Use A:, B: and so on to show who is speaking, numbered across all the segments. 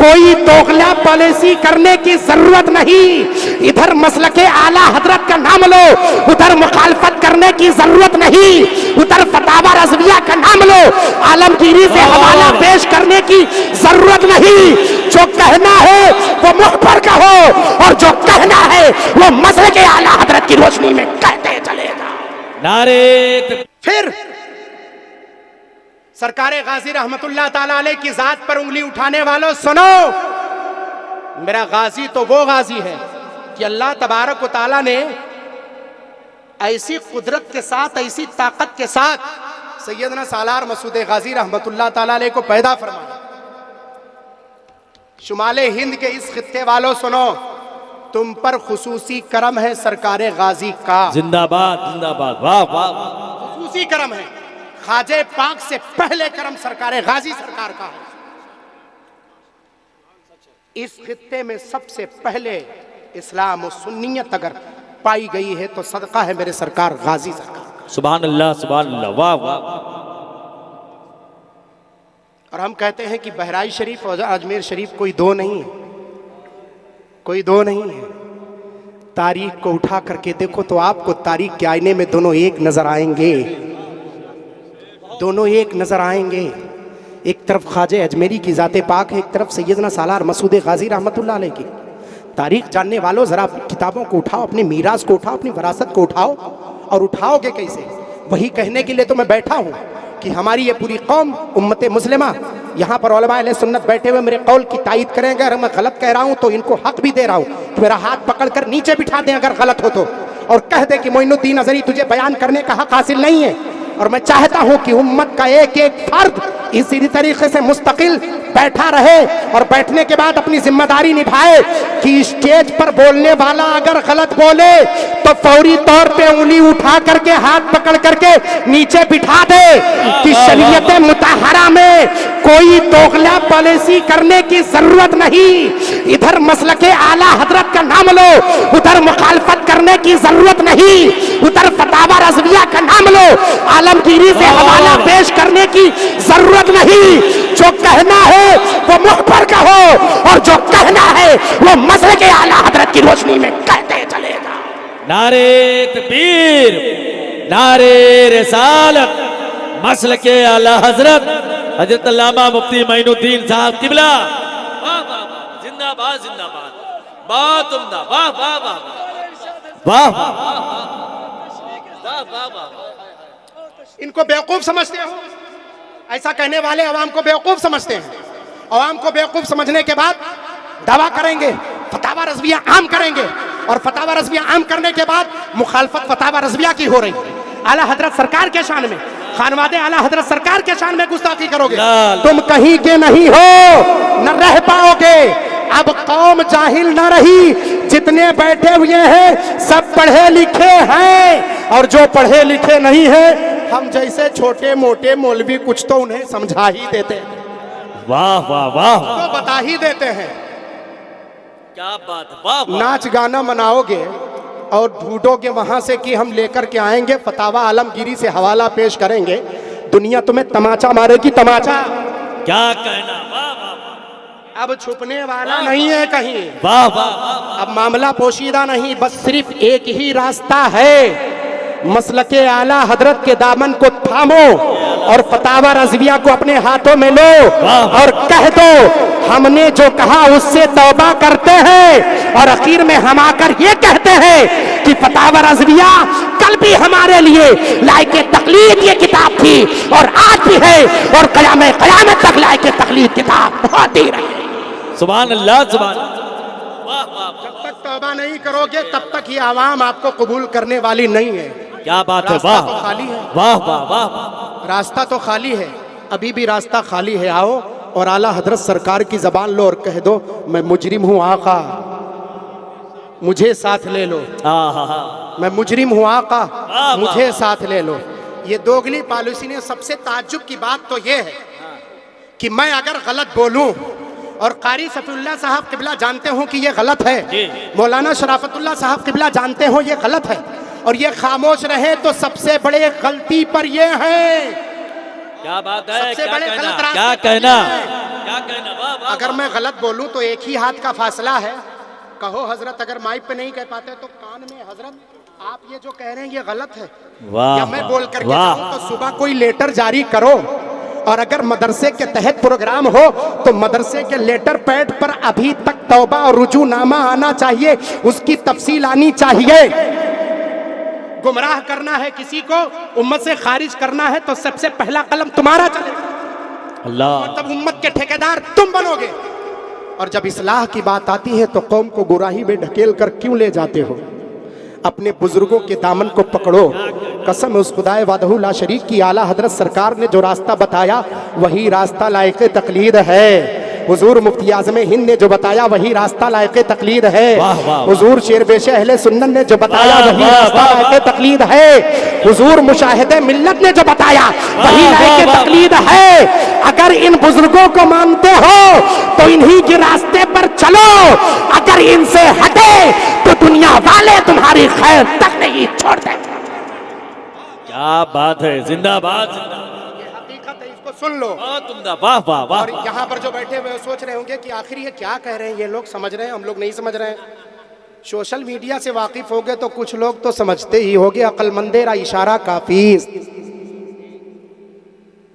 A: कोई दोगला पॉलिसी करने की जरूरत नहीं। इधर मसलके आला हजरत का नाम लो, उधर मुखालफत करने की जरूरत नहीं। उधर फतावा रज़विया का नाम लो, आलमगीरी से हवाला पेश करने की जरूरत नहीं। जो कहना है वो मुख पर कहो, और जो कहना है वो मसलके आला हजरत की रोशनी में कहते चलेगा।
B: नारे
A: फिर सरकारे गाजी रहमतुल्लाह ताला अलैह की जात पर उंगली उठाने वालों सुनो, मेरा गाजी तो वो गाजी है कि अल्लाह तबारक व ताला ने ऐसी कुदरत के साथ, ऐसी ताकत के साथ सैयदना सालार मसूद गाजी रहमतुल्लाह ताला अलैह को पैदा फरमाया। शुमाले हिंद के इस खित्ते वालों सुनो, तुम पर खुसूसी करम है सरकारे गाजी का।
B: जिंदाबाद जिंदाबाद, वाह वाह।
A: खुसूसी करम है, ख्वाजे पाक से पहले करम सरकारे गाजी सरकार का है। इस खित्ते में सबसे पहले इस्लाम और सुन्नियत अगर पाई गई है तो सदका है मेरे सरकार गाजी सरकार।
B: सुभान अल्लाह सुभान अल्लाह, वाह वाह।
A: और हम कहते हैं कि बहराइच शरीफ और अजमेर शरीफ कोई दो नहीं है, कोई दो नहीं है। तारीख को उठा करके देखो तो आपको तारीख के आईने में दोनों एक नजर आएंगे, दोनों एक नजर आएंगे। एक तरफ ख्वाजे अजमेरी की ज़ाते पाक है, एक तरफ सैयदना सालार मसूद गाजी रहमतुल्लाह अलैह की। तारीख जानने वालों ज़रा किताबों को उठाओ, अपनी मीरास को उठाओ, अपनी विरासत को उठाओ। और उठाओगे कैसे? वही कहने के लिए तो मैं बैठा हूँ कि हमारी ये पूरी कौम उम्मत मुस्लिमा यहाँ पर उलमा अहले सुन्नत बैठे हुए मेरे कौल की तायीद करेंगे। अगर मैं गलत कह रहा हूँ तो इनको हक भी दे रहा हूँ कि मेरा हाथ पकड़कर नीचे बिठा दें अगर गलत हो तो, और कह दे कि मोइनुद्दीन अज़हरी तुझे बयान करने का हक हासिल नहीं है। और मैं चाहता हूं कि उम्मत का एक एक फर्द इसी तरीके से मुस्तकिल बैठा रहे और बैठने के बाद अपनी जिम्मेदारी निभाए कि स्टेज पर बोलने वाला अगर गलत बोले तो फौरी तौर पे उंगली उठा करके हाथ पकड़ करके नीचे बिठा दे कि शरीयत मुतहरा में कोई दोगला पॉलिसी करने की जरूरत नहीं। इधर मसलके आला हजरत का नाम लो, उधर मुखालफत करने की जरूरत नहीं। उधर फतावा रज़विया का नाम लो, आलमगीरी से हवाला पेश करने की जरूरत नहीं। जो कहना है वो मुख पर कहो, और जो कहना है वो मसलके आला हजरत की रोशनी में कहते चलेगा।
B: नारे तकबीर, नारे रिसालत, मसलके आला हजरत हजरत अल्लामा मुफ्ती मोइनुद्दीन साहब किबला, वाह वाह वाह, जिंदाबाद जिंदाबाद, बहुत उम्दा, वाह वाह वाह वाह वाह वाह वाह।
A: इनको बेवकूफ समझते हो? ऐसा कहने वाले अवाम को बेवकूफ समझते हैं। अवाम को बेवकूफ समझने के बाद दावा करेंगे फतावा रज़विया आम करेंगे, और फतावा रज़विया आम करने के बाद मुखालफत फतावा रज़विया की हो रही। आला हजरत सरकार के शान में, खानवादे आला हजरत सरकार के शान में गुस्ताखी करोगे, तुम कहीं के नहीं हो, न रह पाओगे। अब कौम जाहिल न रही, जितने बैठे हुए हैं सब पढ़े लिखे हैं, और जो पढ़े लिखे नहीं है हम जैसे छोटे मोटे मौलवी कुछ तो उन्हें समझा ही देते हैं,
B: वाह वाह वाह,
A: तो बता ही देते हैं।
B: क्या बात, वाह वाह।
A: नाच गाना मनाओगे और ढूंढोगे वहां से कि हम लेकर के आएंगे फतावा आलमगीरी से हवाला पेश करेंगे, दुनिया तुम्हें तमाचा मारेगी, तमाचा।
B: क्या कहना, वाह वाह।
A: अब छुपने वाला नहीं है कहीं,
B: वाह वाह।
A: अब मामला पोशीदा नहीं, बस सिर्फ एक ही रास्ता है, मसलके आला हजरत के दामन को थामो और फतावा रज़विया को अपने हाथों में लो और कह दो हमने जो कहा उससे तौबा करते हैं। और आखिर में हम आकर ये कहते हैं कि फतावा रज़विया कल भी हमारे लिए लायके तकलीद ये किताब थी और आज भी है, और क़यामत तक लायके तकलीद किताब होती रहे।
B: सुभान अल्लाह सुभान अल्लाह, वाह वाह।
A: जब तक तौबा नहीं करोगे तब तक ये आवाम आपको कबूल करने वाली नहीं है।
B: क्या बात है,
A: रास्ता
B: वाह
A: तो खाली है,
B: वाह वाह वाह।
A: रास्ता तो खाली है, अभी भी रास्ता खाली है। आओ और आला हजरत सरकार की जबान लो और कह दो मैं मुजरिम हूँ आका, मुझे साथ ले लो। मैं मुजरिम हूँ आका, मुझे साथ ले लो। ये दोगली पॉलिसी ने सबसे ताज्जुब की बात तो ये है कि मैं अगर गलत बोलूं, और कारी सफीउल्लाह साहब किबला जानते हो कि ये गलत है, मौलाना शराफतुल्लाह साहब किबला जानते हो ये गलत है, और ये खामोश रहे तो सबसे बड़े गलती पर ये है।
B: क्या बात है,
A: सबसे
B: क्या
A: बड़े
B: कहना,
A: गलत रास्ते
B: क्या
A: पर
B: कहना,
A: ये है।
B: क्या कहना, वाह वाह।
A: अगर मैं गलत बोलूं तो एक ही हाथ का फासला है, कहो हजरत। अगर माइक पे नहीं कह पाते तो कान में, हजरत आप ये जो कह रहे हैं ये गलत है,
B: वाह
A: या मैं बोल करके
B: वाह।
A: जाऊं तो सुबह कोई लेटर जारी करो। और अगर मदरसे के तहत प्रोग्राम हो तो मदरसे के लेटर पैड पर अभी तक तौबा और रुजूनामा आना चाहिए, उसकी तफसील आनी चाहिए। गुमराह करना है किसी को, उम्मत से खारिज करना है तो सबसे पहला कलम तुम्हारा चलेगा,
B: अल्लाह।
A: तब उम्मत के ठेकेदार तुम बनोगे। और जब इस्लाह की बात आती है तो कौम को गुराही में ढकेल कर क्यों ले जाते हो? अपने बुजुर्गों के दामन को पकड़ो। कसम उस खुदाए वादहू ला शरीक की, आला हजरत सरकार ने जो रास्ता बताया वही रास्ता लायक तकलीद है। हुजूर मुफ्ती आज़म हिंद ने जो बताया वही रास्ता लायक तकलीद है। हुजूर शेरबेश अहले सुन्नत ने जो बताया वही रास्ता लायक तकलीद है। हुजूर मुशाहिदे मिल्लत ने जो बताया वही लायक तकलीद है। अगर इन बुजुर्गों को मानते हो तो इन्हीं के रास्ते पर चलो, अगर इनसे हटे तो दुनिया वाले तुम्हारी खैर तक नहीं छोड़ देंगे।
B: क्या बात है, जिंदाबाद जिंदाबाद।
A: इसको सुन लो।
B: तुमदा वाह वाह वाह।
A: और यहाँ पर जो बैठे हुए सोच रहे होंगे कि आखिर ये क्या कह रहे हैं, ये लोग समझ रहे हैं, हम लोग नहीं समझ रहे हैं। सोशल मीडिया से वाकिफ हो गए तो कुछ लोग तो समझते ही होंगे। अक्लमंदेरा इशारा काफी।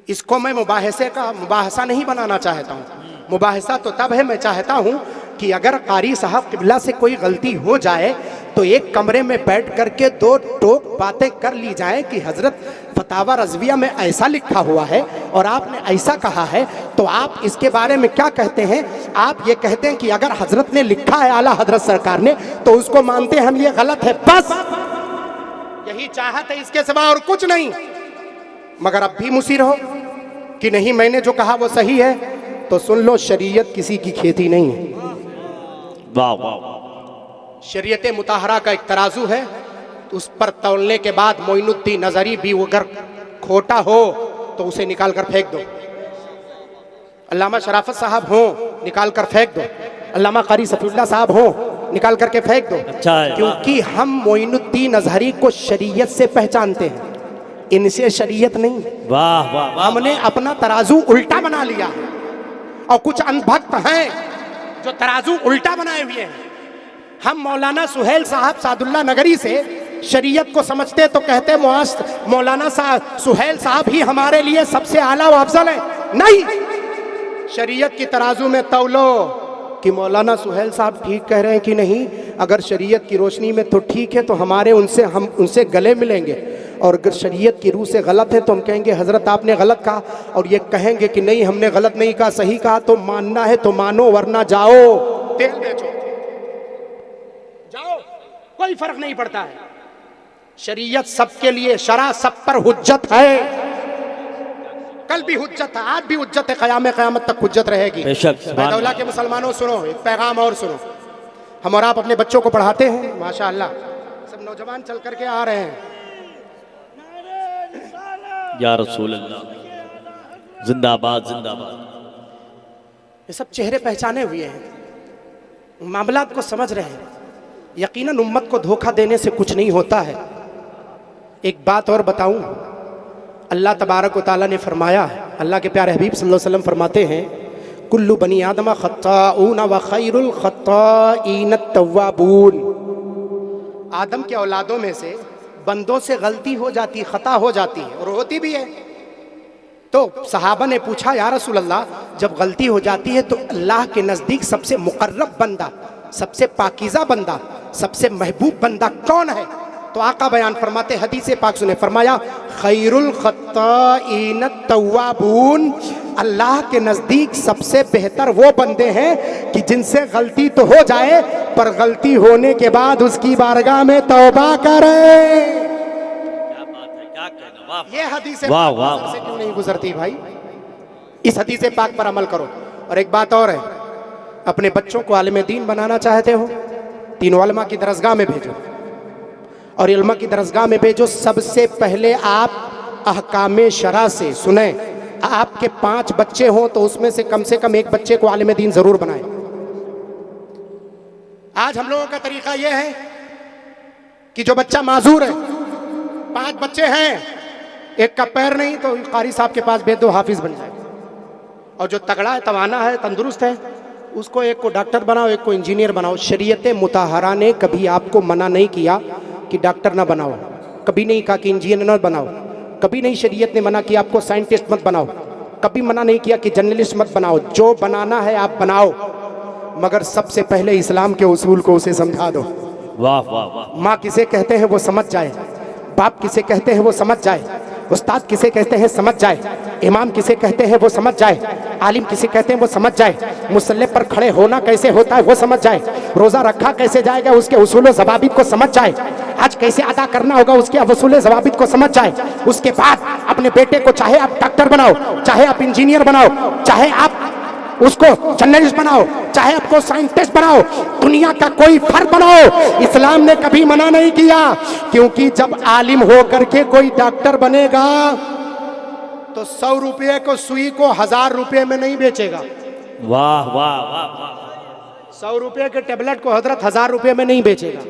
A: इसको मैं मुबाहसा नहीं बनाना चाहता हूँ। मुबाहसा तो तब है, मैं चाहता हूँ कि अगर कारी साहब किबला से कोई गलती हो जाए तो एक कमरे में बैठ करके दो टोक बातें कर ली जाए कि हजरत फतावा रज़विया में ऐसा लिखा हुआ है और आपने ऐसा कहा है, तो आप इसके बारे में क्या कहते हैं? आप ये कहते हैं कि अगर हजरत ने लिखा है, आला हजरत सरकार ने, तो उसको मानते हैं हम, ये गलत है। बस यही चाहत है, इसके सिवा और कुछ नहीं। मगर अब भी मुसीर हो कि नहीं मैंने जो कहा वो सही है, तो सुन लो, शरीयत किसी की खेती नहीं है।
B: वाह वाह।
A: शरीयत मुताहरा का एक तराजू है, उस पर तौलने के बाद मोइनुद्दीन नजरी भी अगर खोटा हो तो उसे निकाल कर फेंक दो। अल्लामा शराफत साहब हो, निकाल कर फेंक दो। अल्लामा कारी सफीउल्लाह साहब हो, निकाल करके फेंक दो।
B: अच्छा है।
A: क्योंकि हम मोइनुद्दीन अजहरी को शरीयत से पहचानते हैं, इनसे शरीयत नहीं।
B: वाह वाह।
A: हमने अपना तराजू उल्टा बना लिया और कुछ अनभक्त हैं जो तराजू उल्टा बनाए हुए हैं। हम मौलाना सुहेल साहब सादुल्ला नगरी से शरीयत को समझते तो कहते मौलाना सुहेल साहब ही हमारे लिए सबसे आला व अफजल है। नहीं, शरीयत की तराजू में तौलो कि मौलाना सुहेल साहब ठीक कह रहे हैं कि नहीं। अगर शरीयत की रोशनी में तो ठीक है, तो हम उनसे गले मिलेंगे, और अगर शरीयत की रूह से गलत है तो हम कहेंगे हजरत आपने गलत कहा, और ये कहेंगे कि नहीं हमने गलत नहीं कहा, सही कहा। तो मानना है तो मानो, वरना जाओ तेल बेचो, जाओ, कोई फर्क नहीं पड़ता है। शरीयत सबके लिए, शरा सब पर हुज्जत है। कल भी हुज्जत है, आज भी हुज्जत है, क़यामत तक हुज्जत रहेगी। बैदौला के मुसलमानों सुनो, एक पैगाम और सुनो। हम और आप अपने बच्चों को पढ़ाते हैं, माशाअल्लाह सब नौजवान चल करके आ रहे हैं।
B: या रसूल अल्लाह, जिंदाबाद जिंदाबाद।
A: ये सब चेहरे पहचाने हुए हैं, मामलात को समझ रहे हैं। यकीनन उम्मत को धोखा देने से कुछ नहीं होता है। एक बात और बताऊं, अल्लाह तबारक व तआला ने फरमाया है, अल्लाह के प्यारे हबीब सल्लल्लाहु अलैहि वसल्लम फरमाते हैं, कुल्लु बनी आदम खत्ताऊन व खैरुल खत्ताईन तव्वाबून। आदम के औलादों में से बंदों से गलती हो जाती, खता हो जाती है, और होती भी है। तो सहाबा ने पूछा, या रसूल अल्लाह, जब गलती हो जाती है तो अल्लाह के नज़दीक सबसे मुकर्रब बंदा, सबसे पाकीज़ा बंदा, सबसे महबूब बंदा कौन है? तो आका बयान फरमाते, हदीस पाक सुने, फरमाया खैरुल खत्ताईन तव्वाबून। अल्लाह के नज़दीक सबसे बेहतर वो बंदे हैं कि जिनसे गलती तो हो जाए, पर गलती होने के बाद उसकी बारगाह में तौबा करें। ये हदीस
B: वाह वाह
A: से क्यों नहीं गुजरती भाई? इस हदीस पाक पर अमल करो। और एक बात और है, अपने बच्चों को आलिम दीन बनाना चाहते हो, 3 उलमा की दरसगाह में भेजो, और इल्मा की दरसगाह में भेजो। सबसे पहले आप अहकामे शरा से सुने। आपके 5 बच्चे हों तो उसमें से कम एक बच्चे को आलिम दीन जरूर बनाए। आज हम लोगों का तरीका यह है कि जो बच्चा माजूर है, 5 बच्चे हैं, एक का पैर नहीं, तो कारी साहब के पास भेज दो, हाफिज बन जाए। और जो तगड़ा है, तवाना है, तंदुरुस्त है, उसको एक को डॉक्टर बनाओ, एक को इंजीनियर बनाओ। शरीयत मुताहरा ने कभी आपको मना नहीं किया कि डॉक्टर ना बनाओ, कभी नहीं कहा कि इंजीनियर ना बनाओ, कभी नहीं शरीयत ने मना किया आपको साइंटिस्ट मत बनाओ, कभी मना नहीं किया कि जर्नलिस्ट मत बनाओ। जो बनाना है आप बनाओ, मगर सबसे पहले इस्लाम के उसूल को उसे समझा दो।
B: वाह वाह वाह।
A: माँ किसे कहते हैं वो समझ जाए, बाप किसे कहते हैं वो समझ जाए, उस्ताद किसे कहते हैं समझ जाए, इमाम किसे कहते हैं वो समझ जाए, आलिम किसे कहते हैं वो समझ जाए, मुसल्ले पर खड़े होना कैसे होता है वो समझ जाए, रोज़ा रखा कैसे जाएगा उसके उसूल ज़वाबित को समझ जाए, आज कैसे अदा करना होगा उसके उसूल ज़वाबित को समझ जाए। उसके बाद अपने बेटे को चाहे आप डॉक्टर बनाओ, चाहे आप इंजीनियर बनाओ, चाहे आप उसको जर्नलिस्ट बनाओ, चाहे आपको साइंटिस्ट बनाओ, दुनिया का कोई फर्क बनाओ, इस्लाम ने कभी मना नहीं किया। क्योंकि जब आलिम होकर के कोई डॉक्टर बनेगा तो 100 रुपये को सुई को 1000 रुपये में नहीं बेचेगा।
B: वाह वाह वाह वाह।
A: 100 रुपये के टेबलेट को हजरत 1000 रुपये में नहीं बेचेगा।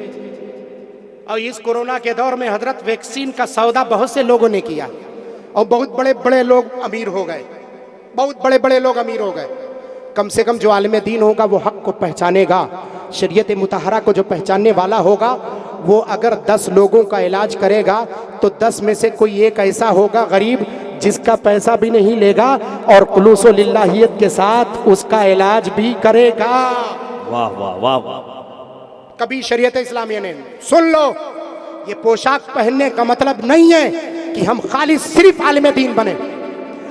A: और इस कोरोना के दौर में हजरत वैक्सीन का सौदा बहुत से लोगों ने किया और बहुत बड़े बड़े लोग अमीर हो गए, बहुत बड़े बड़े लोग अमीर हो गए। कम से कम जो आलिम दीन होगा वो हक को पहचानेगा, शरीयत मुताहरा को जो पहचानने वाला होगा वो अगर 10 लोगों का इलाज करेगा तो 10 में से कोई एक ऐसा होगा गरीब जिसका पैसा भी नहीं लेगा और खुलूसो लिल्लाहियत के साथ उसका इलाज भी करेगा।
B: वाह वाह वाह वाह।
A: कभी शरीयत इस्लामिया ने, सुन लो, ये पोशाक पहनने का मतलब नहीं है कि हम खाली सिर्फ आलिम दीन बने,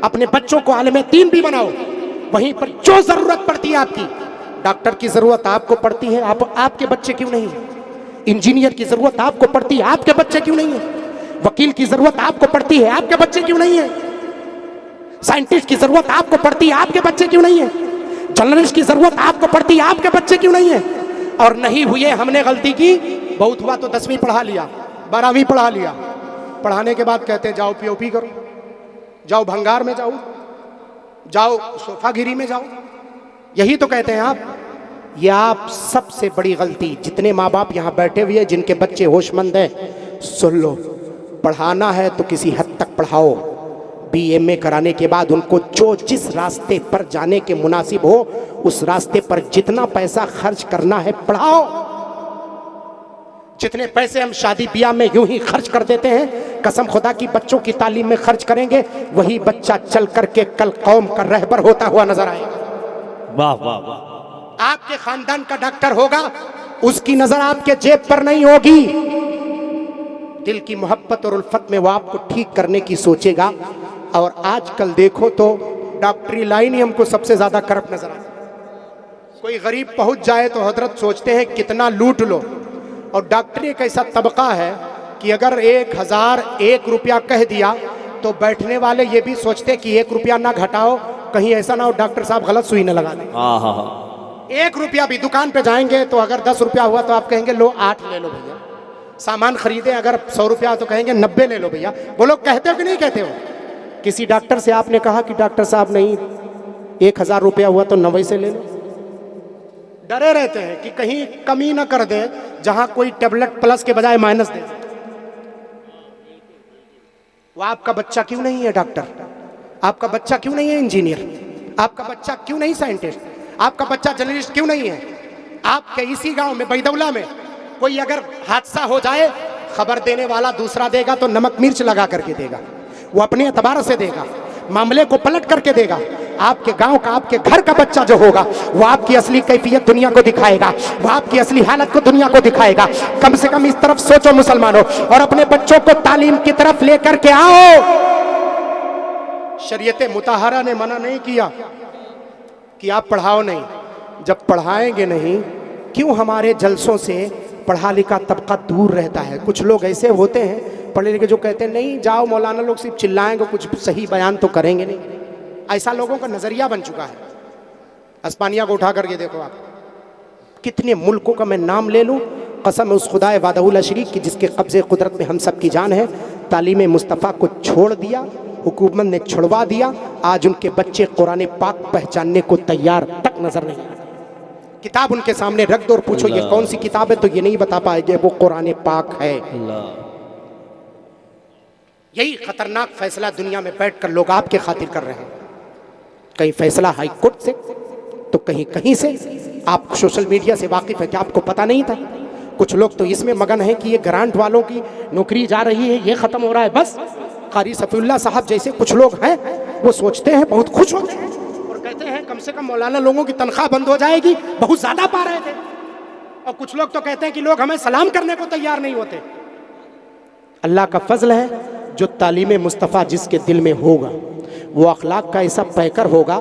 A: अपने बच्चों को आलिम दीन भी बनाओ। वहीं पर जो जरूरत पड़ती है आपकी, डॉक्टर की जरूरत आपको पड़ती है, आपके बच्चे क्यों नहीं है? इंजीनियर की जरूरत आपको पड़ती है, आपके बच्चे क्यों नहीं है? वकील की जरूरत आपको पड़ती है, आपके बच्चे क्यों नहीं है? साइंटिस्ट की जरूरत आपको पड़ती है, आपके बच्चे क्यों नहीं है? जर्नलिस्ट की जरूरत आपको पड़ती है, आपके बच्चे क्यों नहीं है? और नहीं हुए, हमने गलती की, बहुत हुआ तो 10वीं पढ़ा लिया, 12वीं पढ़ा लिया, पढ़ाने के बाद कहते हैं जाओ पीओपी करो, जाओ भंगार में जाओ, जाओ सोफागिरी में जाओ। यही तो कहते हैं आप। ये आप सबसे बड़ी गलती, जितने माँ बाप यहाँ बैठे हुए हैं जिनके बच्चे होशमंद हैं, सुन लो, पढ़ाना है तो किसी हद तक पढ़ाओ। BA कराने के बाद उनको जो जिस रास्ते पर जाने के मुनासिब हो उस रास्ते पर जितना पैसा खर्च करना है पढ़ाओ। जितने पैसे हम शादी ब्याह में यूं ही खर्च कर देते हैं, कसम खुदा की बच्चों की तालीम में खर्च करेंगे, वही बच्चा चल करके कल कौम का रहबर होता हुआ नजर आएगा।
B: वाह वाह वाह।
A: आपके खानदान का डॉक्टर होगा, उसकी नजर आपके जेब पर नहीं होगी, दिल की मोहब्बत और उल्फत में वो आपको ठीक करने की सोचेगा। और आजकल देखो तो डॉक्टरी लाइन ही हमको सबसे ज्यादा करप्ट नजर आता है। कोई गरीब पहुंच जाए तो हजरत सोचते हैं कितना लूट लो। और डॉक्टरी एक ऐसा तबका है कि अगर 1001 रुपया कह दिया तो बैठने वाले ये भी सोचते कि 1 रुपया ना घटाओ, कहीं ऐसा ना हो डॉक्टर साहब गलत सुई न लगा दें। 1 रुपया भी दुकान पे जाएंगे तो अगर 10 रुपया हुआ तो आप कहेंगे लो 8 ले लो भैया। सामान खरीदे अगर 100 रुपया तो कहेंगे 90 ले लो भैया। वो लोग कहते हो कि नहीं कहते हो? किसी डॉक्टर से आपने कहा कि डॉक्टर साहब नहीं 1000 रुपया हुआ तो 90 से ले लो? डरे रहते हैं कि कहीं कमी ना कर दे, जहां कोई टेबलेट प्लस के बजाय माइनस दे। वो आपका बच्चा क्यों नहीं है डॉक्टर? आपका बच्चा क्यों नहीं है इंजीनियर? आपका बच्चा क्यों नहीं साइंटिस्ट? आपका बच्चा जर्नलिस्ट क्यों नहीं है? आपके इसी गांव में बैदौला में कोई अगर हादसा हो जाए, खबर देने वाला दूसरा देगा तो नमक मिर्च लगा करके देगा, वो अपने एतबार से देगा, मामले को पलट करके देगा। आपके गांव का, आपके घर का बच्चा जो होगा वो आपकी असली कैफियत दुनिया को दिखाएगा, वो आपकी असली हालत को दुनिया को दिखाएगा। कम से कम इस तरफ सोचो मुसलमानों, और अपने बच्चों को तालीम की तरफ लेकर के आओ। शरीयत मुताहरा ने मना नहीं किया कि आप पढ़ाओ नहीं। जब पढ़ाएंगे नहीं, क्यों हमारे जलसों से पढ़ा लिखा तबका दूर रहता है? कुछ लोग ऐसे होते हैं पढ़े लिखे जो कहते हैं नहीं जाओ, मौलाना लोग सिर्फ चिल्लाएंगे, कुछ सही बयान तो करेंगे नहीं। ऐसा लोगों का नजरिया बन चुका है। अस्पानिया को उठा करके देखो आप, कितने मुल्कों का मैं नाम ले लूं, कसम उस खुदाए वादहुल शरीक की जिसके कब्जे कुदरत में हम सब की जान है। तालीम मुस्तफ़ा को छोड़ दिया, हुकूमत ने छुड़वा दिया। आज उनके बच्चे कुरान पाक पहचानने को तैयार तक नजर नहीं। किताब उनके सामने रख दो और पूछो ये कौन सी किताब है, तो ये नहीं बता पाएंगे वो कुरान पाक है। यही खतरनाक फैसला दुनिया में बैठकर लोग आपके खातिर कर रहे हैं। कहीं फैसला हाई कोर्ट से तो कहीं कहीं से। आप सोशल मीडिया से वाकिफ है, क्या आपको पता नहीं था? कुछ लोग तो इसमें मगन है कि ये ग्रांट वालों की नौकरी जा रही है, ये ख़त्म हो रहा है, बस। कारी सफ़ीउल्लाह साहब जैसे कुछ लोग हैं वो सोचते हैं, बहुत खुश होते हैं और कहते हैं कम से कम मौलाना लोगों की तनख्वाह बंद हो जाएगी, बहुत ज़्यादा पा रहे थे। और कुछ लोग तो कहते हैं कि लोग हमें सलाम करने को तैयार नहीं होते। अल्लाह का फजल है, जो तालीम मुस्तफ़ा जिसके दिल में होगा वो अखलाक का ऐसा पैकर होगा,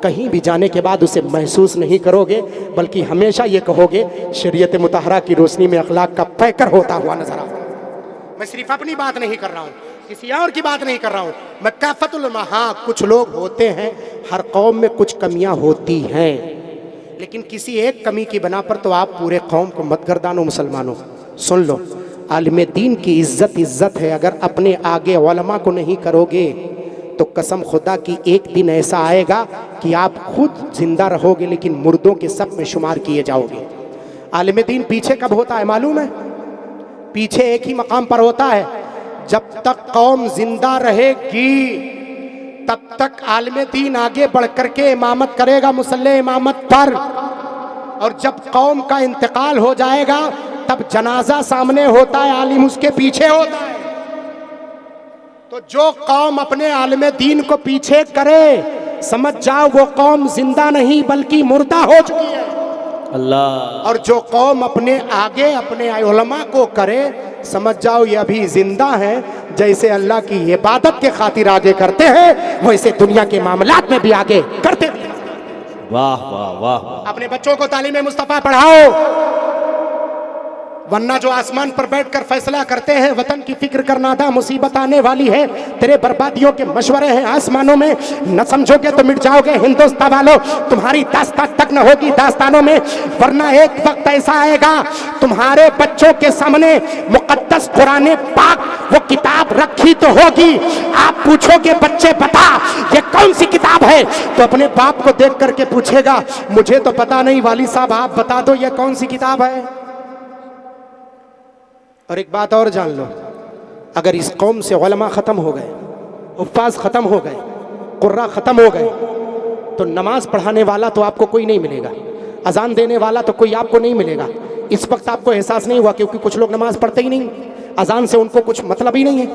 A: कहीं भी जाने के बाद उसे महसूस नहीं करोगे, बल्कि हमेशा ये कहोगे शरीयत मुतहरा की रोशनी में अखलाक का पैकर होता हुआ नजर आता। मैं सिर्फ अपनी बात नहीं कर रहा हूँ, किसी और की बात नहीं कर रहा हूँ, मैं काफतुल उलमा। हाँ, कुछ लोग होते हैं, हर कौम में कुछ कमियाँ होती हैं, लेकिन किसी एक कमी की बना पर तो आप पूरे कौम को मत गर्दानो। मुसलमानों सुन लो, आलिम दीन की इज्जत है, अगर अपने आगे उलमा को नहीं करोगे तो कसम खुदा की एक दिन ऐसा आएगा कि आप खुद जिंदा रहोगे लेकिन मुर्दों के सब में शुमार किए जाओगे। आलिम दीन पीछे कब होता है मालूम है? पीछे एक ही मकाम पर होता है, जब तक कौम जिंदा रहेगी तब तक आलिम दीन आगे बढ़ करके इमामत करेगा मुसल्ले इमामत पर, और जब कौम का इंतकाल हो जाएगा तब जनाजा सामने होता है, आलिम उसके पीछे होता है। तो जो कौम अपने आलिम दीन को पीछे करे, समझ जाओ वो कौम जिंदा नहीं बल्कि मुर्दा हो चुकी है।
B: अल्लाह।
A: और जो कौम अपने आगे अपने उलमा को करे, समझ जाओ ये अभी जिंदा है। जैसे अल्लाह की इबादत के खातिर आगे करते हैं, वैसे दुनिया के मामलात में भी आगे करते हैं।
B: वाह वाह वाह।
A: अपने बच्चों को तालीम मुस्तफ़ा पढ़ाओ, वरना जो आसमान पर बैठकर फैसला करते हैं वतन की फिक्र करना था, मुसीबत आने वाली है, तेरे बर्बादियों के मशवरे हैं आसमानों में, न समझोगे तो मिट जाओगे हिंदुस्तान वालों, तुम्हारी दास्तान तक न होगी दास्तानों में, वरना एक वक्त ऐसा आएगा तुम्हारे बच्चों के सामने मुकद्दस कुरान पाक वो किताब रखी तो होगी, आप पूछोगे बच्चे बता ये कौन सी किताब है, तो अपने बाप को देख करके पूछेगा मुझे तो पता नहीं वाली साहब आप बता दो ये कौन सी किताब है। और एक बात और जान लो, अगर इस कौम से उलमा ख़त्म हो गए, हुफ्फाज़ ख़त्म हो गए, कुर्रा ख़त्म हो गए, तो नमाज पढ़ाने वाला तो आपको कोई नहीं मिलेगा, अजान देने वाला तो कोई आपको नहीं मिलेगा। इस वक्त आपको एहसास नहीं हुआ क्योंकि कुछ लोग नमाज पढ़ते ही नहीं, अजान से उनको कुछ मतलब ही नहीं है।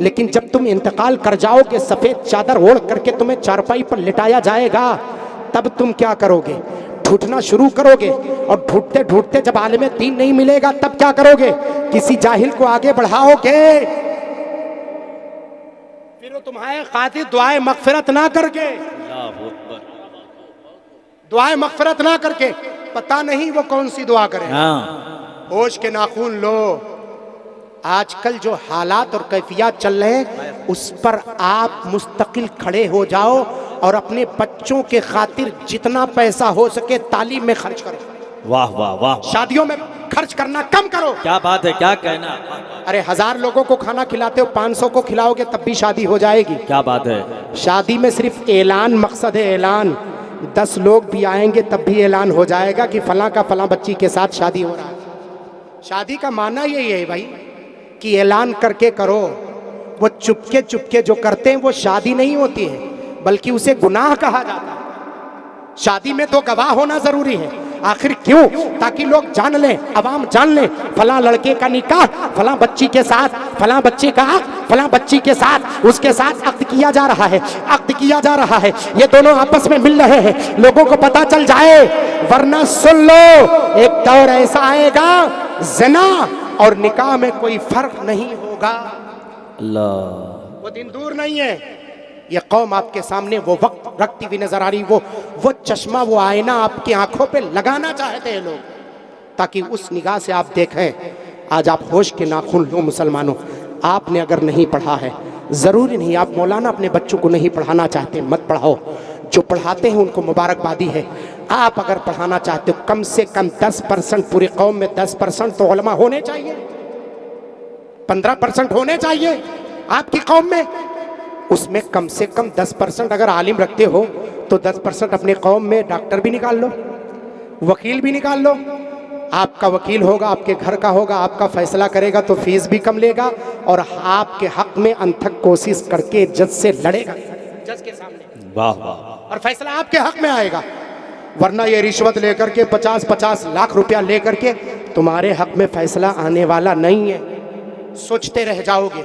A: लेकिन जब तुम इंतकाल कर जाओगे, सफ़ेद चादर ओढ़ करके तुम्हें चारपाई पर लिटाया जाएगा, तब तुम क्या करोगे? ढूंढना शुरू करोगे, और ढूंढते ढूंढते जब आलिम दीन नहीं मिलेगा तब क्या करोगे? किसी जाहिल को आगे बढ़ाओगे, फिर वो तुम्हारे खातिर दुआए मगफिरत ना करके, दुआए मगफिरत ना करके, पता नहीं वो कौन सी दुआ करे। होश के नाखून लो। आजकल जो हालात और कैफियत चल रहे हैं उस पर आप मुस्तकिल खड़े हो जाओ और अपने बच्चों के खातिर जितना पैसा हो सके तालीम में खर्च करो।
B: वाह वाह वाह।
A: शादियों में खर्च करना कम करो।
B: क्या बात है, क्या कहना।
A: अरे 1000 लोगों को खाना खिलाते हो, 500 को खिलाओगे तब भी शादी हो जाएगी।
B: क्या बात है।
A: शादी में सिर्फ ऐलान मकसद है, ऐलान। 10 लोग भी आएंगे तब भी ऐलान हो जाएगा कि फलां का फलां बच्ची के साथ शादी हो रहा है। शादी का माना यही है भाई कि ऐलान करके करो। वो चुपके चुपके जो करते हैं वो शादी नहीं होती है, बल्कि उसे गुनाह कहा जाता है। शादी में तो गवाह होना जरूरी है। आखिर क्यों? ताकि लोग जान लें, अवाम जान लें, फलां लड़के का निकाह फलां बच्ची के साथ, फलां बच्चे का फलां बच्ची के साथ, उसके साथ अक्द किया जा रहा है, अक्द किया जा रहा है, ये दोनों आपस में मिल रहे हैं, लोगों को पता चल जाए। वरना सुन लो, एक दौर ऐसा आएगा ज़िना और निकाह में कोई फर्क नहीं होगा।
B: अल्लाह।
A: वो दिन दूर नहीं है। ये कौम आपके सामने वो वक्त रखती हुई नजर आ रही, वो चश्मा, वो आईना आपकी आंखों पे लगाना चाहते हैं लोग, ताकि उस निगाह से आप देखें। आज आप होश के नाखून लो मुसलमानों। आपने अगर नहीं पढ़ा है, ज़रूरी नहीं आप मौलाना अपने बच्चों को नहीं पढ़ाना चाहते, मत पढ़ाओ। जो पढ़ाते हैं उनको मुबारकबादी है। आप अगर पढ़ाना चाहते हो, कम से कम 10%, पूरी कौम में 10% तो उलमा होने चाहिए, 15% होने चाहिए आपकी कौम में। उसमें कम से कम 10% अगर आलिम रखते हो तो 10% अपने कौम में डॉक्टर भी निकाल लो, वकील भी निकाल लो। आपका वकील होगा, आपके घर का होगा, आपका फैसला करेगा तो फीस भी कम लेगा, और आपके हक में अनथक कोशिश करके जज से लड़ेगा, जज के सामने।
B: वाह वाह।
A: और फैसला आपके हक में आएगा। वरना ये रिश्वत लेकर के 50-50 लाख रुपया लेकर के तुम्हारे हक में फैसला आने वाला नहीं है। सोचते रह जाओगे।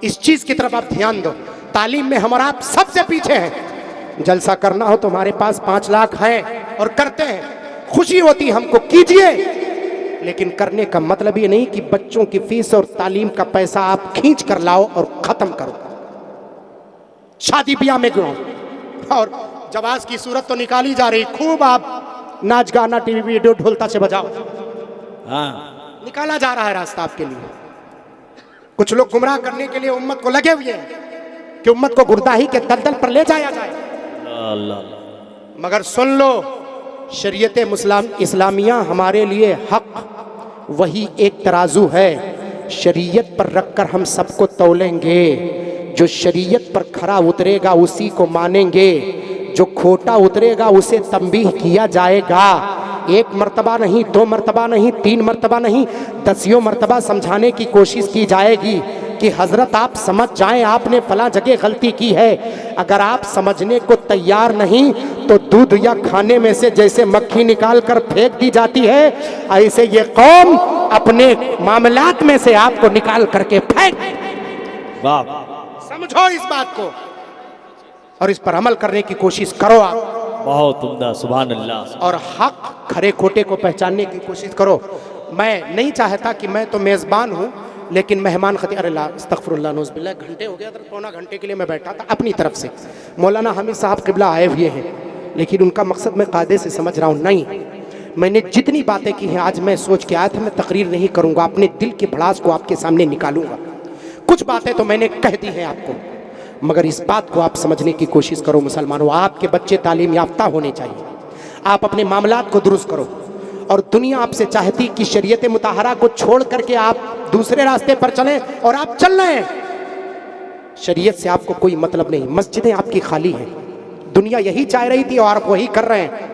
A: इस चीज की तरफ आप ध्यान दो। तालीम में हम और आप सबसे पीछे हैं। जलसा करना हो तुम्हारे पास 5 लाख हैं और करते हैं, खुशी होती हमको, कीजिए। लेकिन करने का मतलब ये नहीं कि बच्चों की फीस और तालीम का पैसा आप खींच कर लाओ और खत्म करो। शादी ब्याह में गो और जवाज की सूरत तो निकाली जा रही, खूब आप नाच गाना टीवी वीडियो ढोलता से बजाओ।
B: हाँ,
A: निकाला जा रहा है रास्ता आपके लिए। कुछ लोग गुमराह करने के लिए उम्मत को लगे हुए हैं कि उम्मत को गुरदाही के दलदल पर ले जाया जाए। मगर सुन लो, शरीयत इस्लामिया हमारे लिए हक वही एक तराजू है। शरीयत पर रखकर हम सबको तौलेंगे। जो शरीयत पर खरा उतरेगा उसी को मानेंगे, जो खोटा उतरेगा उसे तंबीह किया जाएगा। 1 मर्तबा नहीं, 2 मर्तबा नहीं, 3 मर्तबा नहीं, 10 मर्तबा समझाने की कोशिश की जाएगी कि हजरत आप समझ जाएं, आपने फला जगह गलती की है। अगर आप समझने को तैयार नहीं तो दूध या खाने में से जैसे मक्खी निकाल कर फेंक दी जाती है, ऐसे ये कौम अपने मामलात में से आपको निकाल करके फेंक।
B: वाह,
A: समझो इस बात को और इस पर अमल करने की कोशिश करो आप।
B: बहुत उम्दा, सुभान अल्लाह।
A: और हक खरे खोटे को पहचानने की कोशिश करो। मैं नहीं चाहता कि मैं तो मेज़बान हूँ लेकिन मेहमान अस्तगफिरुल्लाह नौज़ुबिल्लाह, घंटे हो गया, 1.25 घंटे के लिए मैं बैठा था अपनी तरफ से। मौलाना हामिद साहब क़िबला आए हुए हैं लेकिन उनका मकसद मैं कायदे से समझ रहा हूँ। नहीं, मैंने जितनी बातें की हैं आज मैं सोच के आया था, मैं तकरीर नहीं करूँगा, अपने दिल की भड़ास को आपके सामने निकालूंगा। कुछ बातें तो मैंने कह दी हैं आपको, मगर इस बात को आप समझने की कोशिश करो मुसलमानों। आपके बच्चे तालीम याफ्ता होने चाहिए। आप अपने मामलात को दुरुस्त करो। और दुनिया आपसे चाहती कि शरीयत मुताहरा को छोड़ करके आप दूसरे रास्ते पर चलें और आप चल रहे हैं। शरीयत से आपको कोई मतलब नहीं। मस्जिदें आपकी खाली हैं, दुनिया यही चाह रही थी और आप वही कर रहे हैं।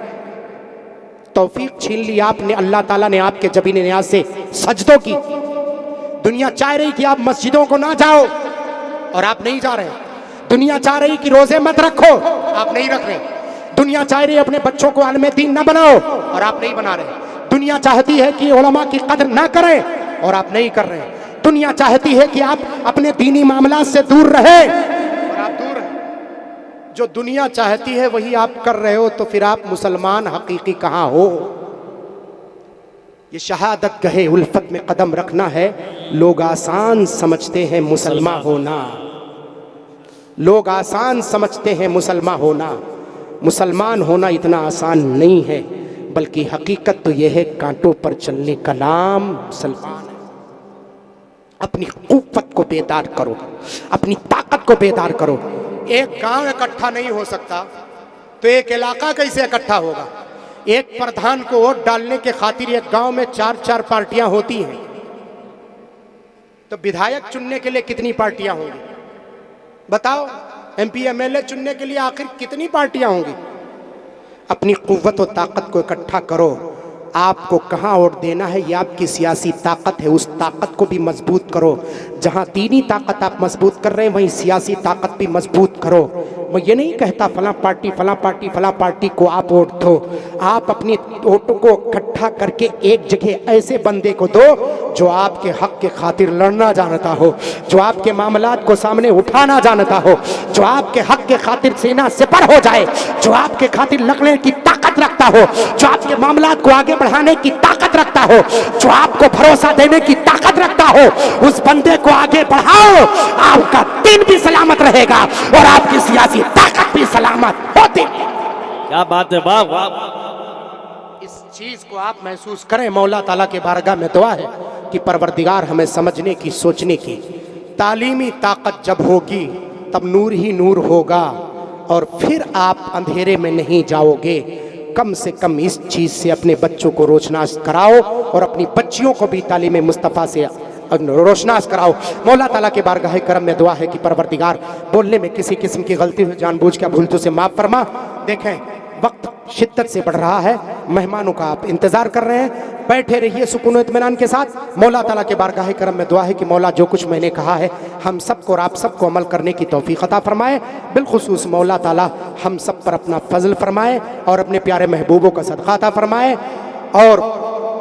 A: तौफीक छीन ली आपने, अल्लाह ताला ने आपके जबीन नियाज से सजदों की। दुनिया चाह रही कि आप मस्जिदों को ना जाओ और आप नहीं जा रहे। दुनिया चाह रही कि रोजे मत रखो, आप नहीं रख रहे। दुनिया चाह रही है अपने बच्चों को आलिम दीन ना बनाओ और आप नहीं बना रहे। दुनिया चाहती है कि उलमा की कदर ना करें और आप नहीं कर रहे। दुनिया चाहती है कि आप अपने दीनी मामला से दूर रहे और आप दूर हैं। जो दुनिया चाहती है वही आप कर रहे हो, तो फिर आप मुसलमान हकीकी कहाँ हो? ये शहादत गहे उल्फत में कदम रखना है। लोग आसान समझते हैं मुसलमान होना, लोग आसान समझते हैं मुसलमान होना। मुसलमान होना इतना आसान नहीं है, बल्कि हकीकत तो यह है कांटों पर चलने का नाम मुसलमान है। अपनी कुव्वत को बेदार करो, अपनी ताकत को बेदार करो। एक गांव इकट्ठा नहीं हो सकता तो एक इलाका कैसे इकट्ठा होगा? एक प्रधान को वोट डालने के खातिर एक गांव में 4-4 पार्टियां होती हैं, तो विधायक चुनने के लिए कितनी पार्टियां होंगी? बताओ, MP MLA चुनने के लिए आखिर कितनी पार्टियां होंगी? अपनी कुव्वत और ताकत को इकट्ठा करो। आपको कहाँ वोट देना है ये आपकी सियासी ताकत है, उस ताकत को भी मजबूत करो। जहाँ दीनी ताकत आप मजबूत कर रहे हैं वहीं सियासी ताकत भी मजबूत करो। मैं ये नहीं कहता फला पार्टी को आप वोट दो। आप अपनी वोटों को इकट्ठा करके एक जगह ऐसे बंदे को दो जो आपके हक के खातिर लड़ना जानता हो, जो आपके मामलात को सामने उठाना जानता हो, जो आपके हक के खातिर सीना सिपर हो जाए, जो आपके खातिर लड़ने की ताकत रखता हो, जो आपके मामलात को आगे बढ़ाने की ताकत रखता हो, जो आपको भरोसा देने की ताकत रखता हो। उस बंदे को आगे बढ़ाओ, आपका दिन भी सलामत रहेगा और आपकी सियासी ताकत भी सलामत होती।
B: क्या बात है, वाह वाह।
A: इस चीज को आप महसूस करें। मौला ताला के बारगाह में दुआ है कि परवरदिगार हमें समझने की, सोचने की तालीमी ताकत जब होगी तब नूर ही नूर होगा और फिर आप अंधेरे में नहीं जाओगे। कम से कम इस चीज़ से अपने बच्चों को रोशनास कराओ और अपनी बच्चियों को भी तालीम मुस्तफ़ा से रोशनास कराओ। मौला ताला के बारगाह करम में दुआ है कि परवरदिगार बोलने में किसी किस्म की गलती हुई जानबूझ के भूल तो से माफ़ फरमा। देखें, वक्त शिद्दत से बढ़ रहा है। मेहमानों का आप इंतज़ार कर रहे हैं, बैठे रहिए सुकून व इत्मीनान के साथ। मौला ताला के बारगाह करम में दुआ है कि मौला जो कुछ मैंने कहा है हम सबको और आप सबको अमल करने की तौफीक अता फरमाए। बिलखुसूस मौला ताला हम सब पर अपना फजल फरमाए और अपने प्यारे महबूबों का सदका अता फरमाए, और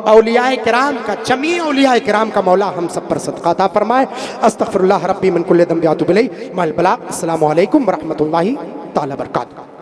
A: औलियाए किराम का, जमी औलियाए किराम का मौला हम सब पर सदका अता फरमाए। अस्तगफिरुल्लाह रब्बी मिन कुल्लि ज़ंबिन व अतूबु इलैहि। माल बलाग। अस्सलामु अलैकुम व रहमतुल्लाहि तआला व बरकातहू।